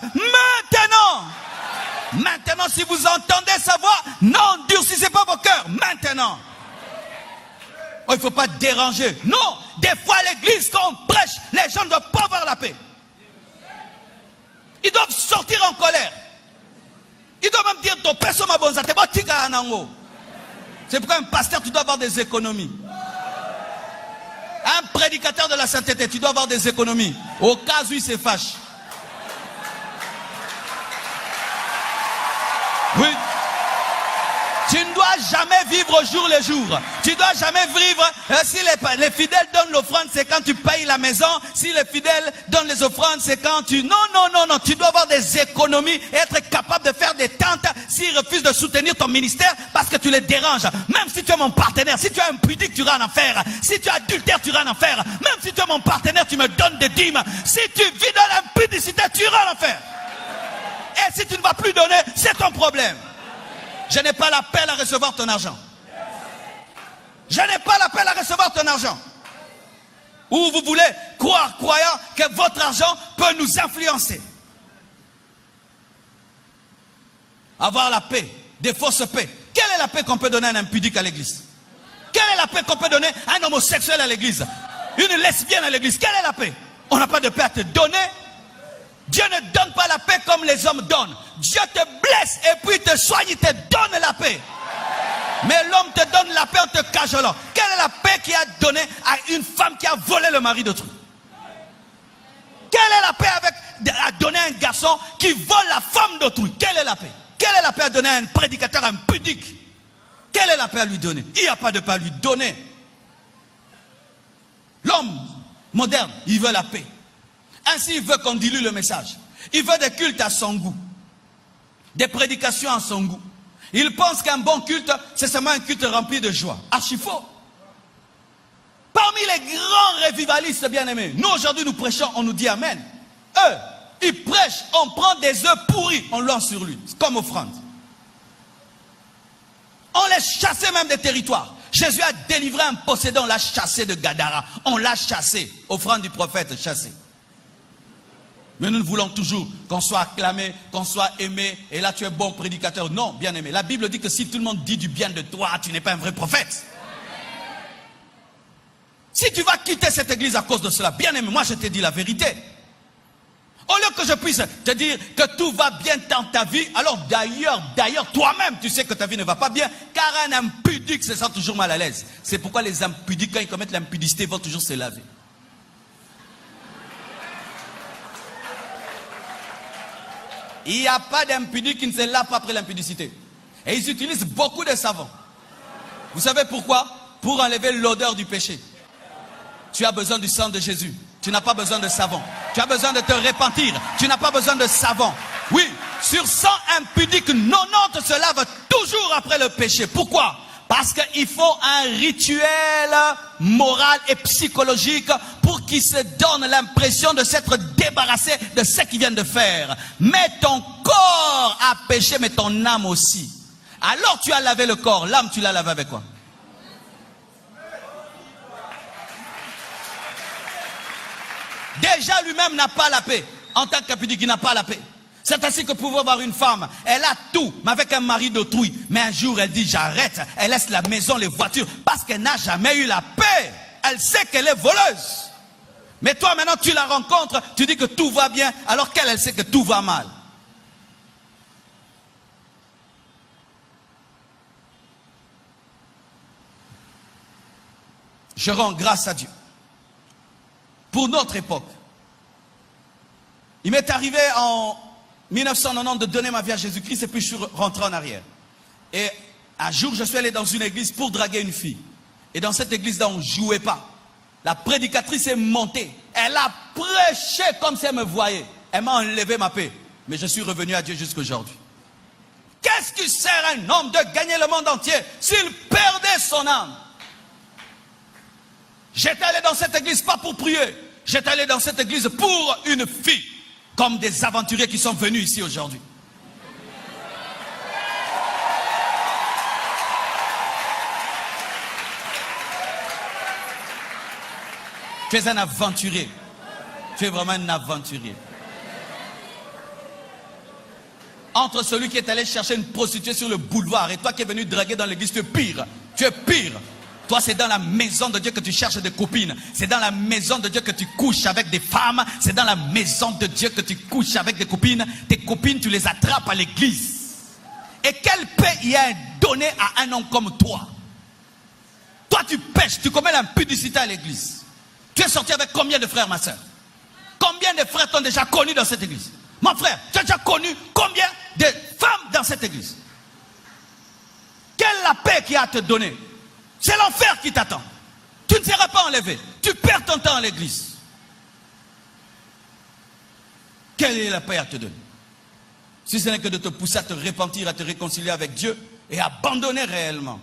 maintenant. Maintenant, si vous entendez sa voix, n'endurcissez pas vos cœurs. Maintenant. Oh, il ne faut pas déranger. Non, des fois à l'église, quand on prêche, les gens ne doivent pas avoir la paix. Ils doivent sortir en colère. Ils doivent même dire, ton personne m'a bon, c'est pourquoi un pasteur, tu dois avoir des économies. Un prédicateur de la sainteté, tu dois avoir des économies. Au cas où il se fâche. Oui. Tu ne dois jamais vivre au jour le jour. Tu ne dois jamais vivre. Si les fidèles donnent l'offrande, c'est quand tu payes la maison. Si les fidèles donnent les offrandes, c'est quand tu... Non. Tu dois avoir des économies et être capable de faire des tentes s'ils refusent de soutenir ton ministère parce que tu les déranges. Même si tu es mon partenaire, si tu es impudique, tu iras en enfer. Si tu es adultère, tu iras en enfer. Même si tu es mon partenaire, tu me donnes des dîmes. Si tu vis dans l'impudicité, tu iras en enfer. Et si tu ne vas plus donner, c'est ton problème. Je n'ai pas l'appel à recevoir ton argent. Je n'ai pas l'appel à recevoir ton argent. Ou vous voulez croire, croyant que votre argent peut nous influencer. Avoir la paix, des fausses paix. Quelle est la paix qu'on peut donner à un impudique à l'église? Quelle est la paix qu'on peut donner à un homosexuel à l'église? Une lesbienne à l'église? Quelle est la paix? On n'a pas de paix à te donner. Dieu ne donne pas la paix comme les hommes donnent. Dieu te blesse et puis te soigne, il te donne la paix. Mais l'homme te donne la paix en te cajolant. Quelle est la paix qu'il a donnée à une femme qui a volé le mari d'autrui? Quelle est la paix à donner à un garçon qui vole la femme d'autrui? Quelle est la paix? Quelle est la paix à donner à un prédicateur impudique? Quelle est la paix à lui donner? Il n'y a pas de paix à lui donner. L'homme moderne, il veut la paix. Ainsi, il veut qu'on dilue le message. Il veut des cultes à son goût. Des prédications à son goût. Il pense qu'un bon culte, c'est seulement un culte rempli de joie. Archi faux. Parmi les grands révivalistes bien-aimés, nous aujourd'hui nous prêchons, on nous dit Amen. Eux, ils prêchent, on prend des œufs pourris, on lance sur lui, comme offrande. On les chassait même des territoires. Jésus a délivré un possédant, on l'a chassé de Gadara. On l'a chassé, offrande du prophète, chassé. Mais nous voulons toujours qu'on soit acclamé, qu'on soit aimé. Et là, tu es bon prédicateur. Non, bien aimé. La Bible dit que si tout le monde dit du bien de toi, tu n'es pas un vrai prophète. Si tu vas quitter cette église à cause de cela, bien aimé, moi je te dis la vérité. Au lieu que je puisse te dire que tout va bien dans ta vie, alors d'ailleurs, toi-même, tu sais que ta vie ne va pas bien, car un impudique se sent toujours mal à l'aise. C'est pourquoi les impudiques, quand ils commettent l'impudicité, vont toujours se laver. Il n'y a pas d'impudique qui ne se lave pas après l'impudicité. Et ils utilisent beaucoup de savon. Vous savez pourquoi? Pour enlever l'odeur du péché. Tu as besoin du sang de Jésus. Tu n'as pas besoin de savon. Tu as besoin de te repentir. Tu n'as pas besoin de savon. Oui, sur 100 impudiques, 90 se lavent toujours après le péché. Pourquoi? Parce qu'il faut un rituel moral et psychologique pour qu'ils se donnent l'impression de s'être débarrassés de ce qu'ils viennent de faire. Mais ton corps a péché, mais ton âme aussi. Alors tu as lavé le corps, l'âme tu l'as lavé avec quoi? Déjà lui-même n'a pas la paix. En tant qu'impudique, il n'a pas la paix. C'est ainsi que pouvait avoir une femme, elle a tout, mais avec un mari d'autrui. Mais un jour, elle dit, j'arrête. Elle laisse la maison, les voitures, parce qu'elle n'a jamais eu la paix. Elle sait qu'elle est voleuse. Mais toi, maintenant, tu la rencontres, tu dis que tout va bien, alors qu'elle, elle sait que tout va mal. Je rends grâce à Dieu pour notre époque. Il m'est arrivé en 1990 de donner ma vie à Jésus-Christ et puis je suis rentré en arrière. Et un jour, je suis allé dans une église pour draguer une fille. Et dans cette église-là, on ne jouait pas. La prédicatrice est montée. Elle a prêché comme si elle me voyait. Elle m'a enlevé ma paix. Mais je suis revenu à Dieu jusqu'aujourd'hui. Qu'est-ce qui sert à un homme de gagner le monde entier s'il perdait son âme? J'étais allé dans cette église pas pour prier. J'étais allé dans cette église pour une fille. Comme des aventuriers qui sont venus ici aujourd'hui. Tu es un aventurier. Tu es vraiment un aventurier. entre celui qui est allé chercher une prostituée sur le boulevard et toi qui es venu draguer dans l'église, tu es pire. Tu es pire. Toi, c'est dans la maison de Dieu que tu cherches des copines. C'est dans la maison de Dieu que tu couches avec des femmes. C'est dans la maison de Dieu que tu couches avec des copines. Tes copines, tu les attrapes à l'église. Et quelle paix y a donné à un homme comme toi? Toi, tu pêches, tu commets l'impudicité à l'église. Tu es sorti avec combien de frères, ma soeur? Combien de frères t'ont déjà connu dans cette église? Mon frère, tu as déjà connu combien de femmes dans cette église? Quelle est la paix qu'il y a à te donner? C'est l'enfer qui t'attend. Tu ne seras pas enlevé. Tu perds ton temps à l'église. Quelle est la paix à te donner? Si ce n'est que de te pousser à te repentir, à te réconcilier avec Dieu et abandonner réellement